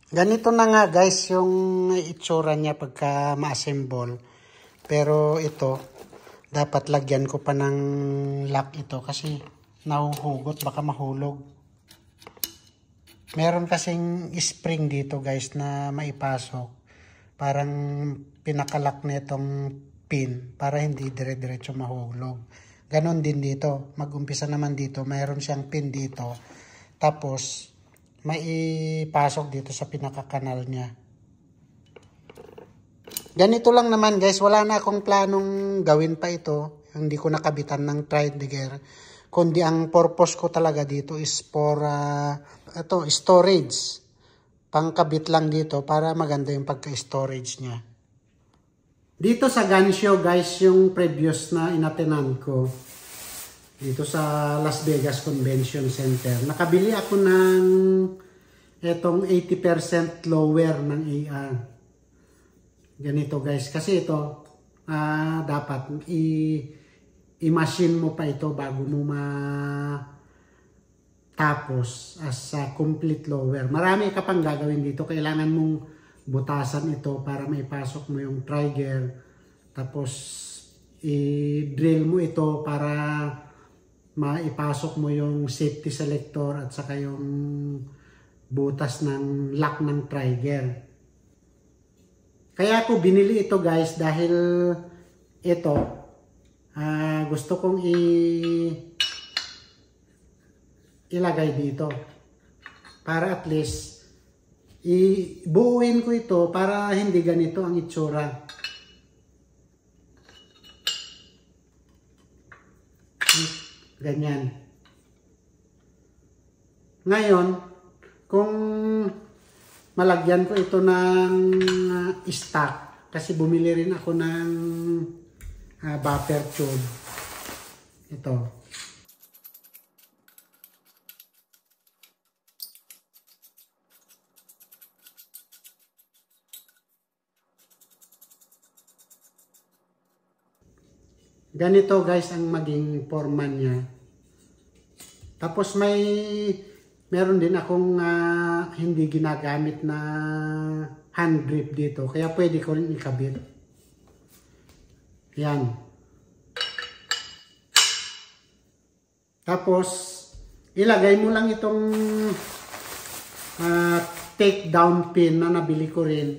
Ganito na nga guys yung itsura niya pagka ma-assemble. Pero ito, dapat lagyan ko pa ng lock ito kasi nahuhugot, baka mahulog. Meron kasing spring dito guys na maipasok. Parang pinakalock na itong pin para hindi dire-diretso mahulog. Ganon din dito. Mag-umpisa naman dito. Mayroon siyang pin dito. Tapos, maipasok dito sa pinakakanal niya. Ganito lang naman guys. Wala na akong planong gawin pa ito. Hindi ko nakabitan ng trigger. Kundi ang purpose ko talaga dito is for storage. Pangkabit lang dito para maganda yung pagka-storage niya. Dito sa gun show guys, yung previous na inatenan ko. Dito sa Las Vegas Convention Center. Nakabili ako ng etong 80% lower ng AR. Ganito guys. Kasi ito, dapat i-machine mo pa ito bago mo tapos as a complete lower. Marami ka pang gagawin dito. Kailangan mong butasan ito para maipasok mo yung trigger. Tapos i-drill mo ito para maipasok mo yung safety selector at saka yung butas ng lock ng trigger. Kaya ako binili ito guys dahil ito gusto kong ilagay dito para at least ibuuin ko ito para hindi ganito ang itsura. Ganyan. Ngayon, kung malagyan ko ito ng stock, kasi bumili rin ako ng buffer tube. Ito. Ganito guys ang maging forma niya. Tapos meron din akong hindi ginagamit na hand grip dito. Kaya pwede ko rin ikabit. Yan. Tapos ilagay mo lang itong take down pin na nabili ko rin.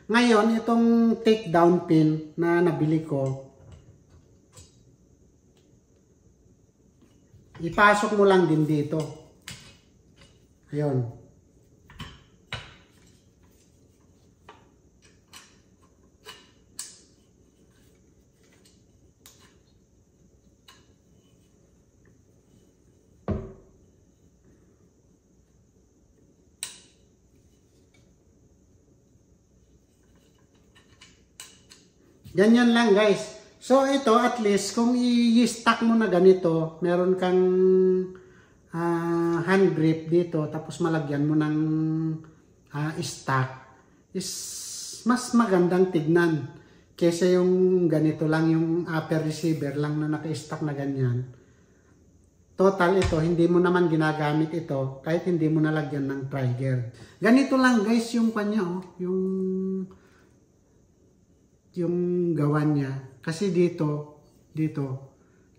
Ngayon itong take down pin na nabili ko, ipasok mo lang din dito. Ayun. Ganyan lang guys. So ito at least kung i-stack mo na ganito, meron kang hand grip dito tapos malagyan mo ng stack, is mas magandang tignan kaysa yung ganito lang, yung upper receiver lang na naka-stack na ganyan. Total ito, hindi mo naman ginagamit ito kahit hindi mo nalagyan ng trigger. Ganito lang guys yung kanya, yung gawan niya. Kasi dito,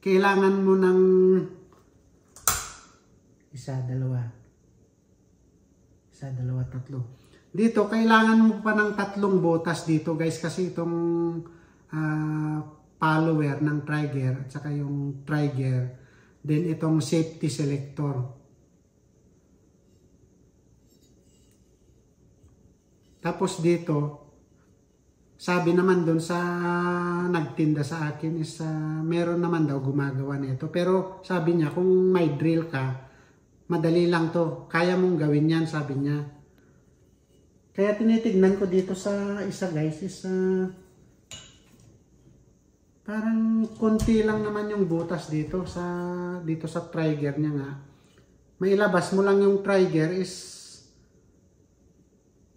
kailangan mo ng isa, dalawa, tatlo. Dito, kailangan mo pa ng 3 butas dito guys. Kasi itong follower ng trigger at saka yung trigger. Then itong safety selector. Tapos dito, sabi naman doon sa nagtinda sa akin is meron naman daw gumagawa nito. Pero sabi niya kung may drill ka, madali lang to. Kaya mong gawin yan, sabi niya. Kaya tinitignan ko dito sa isa guys is parang konti lang naman yung butas dito sa trigger niya nga. Mailabas mo lang yung trigger is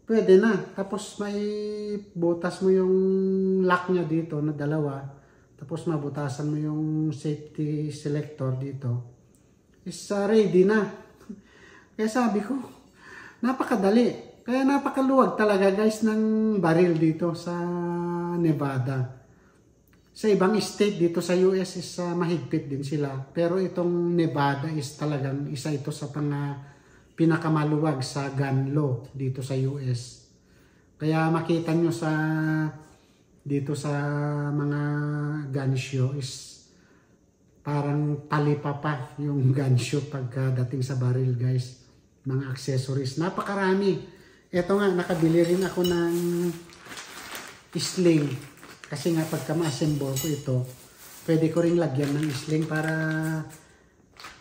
pwede na. Tapos may butas mo yung lock niya dito na 2. Tapos mabutasan mo yung safety selector dito. Is ready na. Kaya sabi ko, Napakadali. Kaya napakaluwag talaga guys ng baril dito sa Nevada. Sa ibang state dito sa US is mahigpit din sila. Pero itong Nevada is talagang isa ito sa pinakamaluwag sa gun law dito sa US. Kaya makita nyo dito sa mga gun show is parang talipapa yung gun show pagdating sa baril guys. Mga accessories. Napakarami. Ito nga, nakabili rin ako ng sling. Kasi nga pagka ma-assemble ko ito, pwede ko rin lagyan ng sling para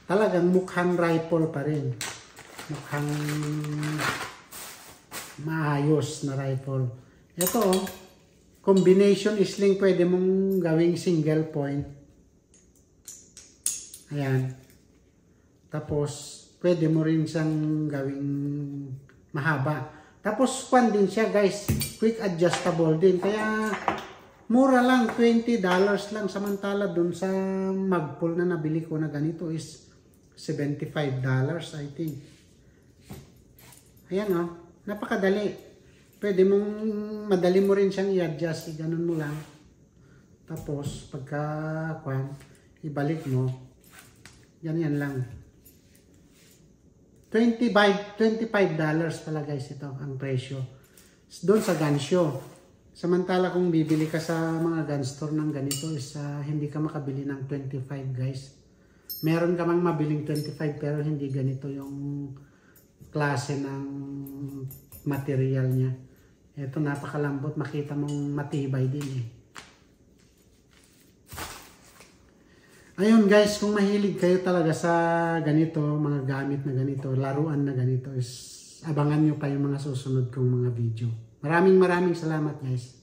talagang mukhang rifle pa rin. Mukhang maayos na rifle. Ito combination sling, pwede mong gawing single point. Ayan. Tapos, pwede mo rin siyang gawing mahaba. Tapos, kwan din siya guys. Quick adjustable din. Kaya, mura lang. $20 lang. Samantala dun sa Magpul na nabili ko na ganito is $75 I think. Ayan o. Napakadali. Pwede mong, madali mo rin siyang i-adjust. Ganun mo lang. Tapos, pagka, kwan, ibalik mo. Yan lang. $25 pala guys ito ang presyo. Doon sa gun show. Samantala kung bibili ka sa mga gun store ng ganito is hindi ka makabili ng 25 guys. Meron ka mang mabiling 25 pero hindi ganito yung klase ng material niya. Ito napakalambot, makita mong matibay din eh. Ayun guys, kung mahilig kayo talaga sa ganito, mga gamit na ganito, laruan na ganito, is abangan nyo pa yung mga susunod kong mga video. Maraming salamat guys.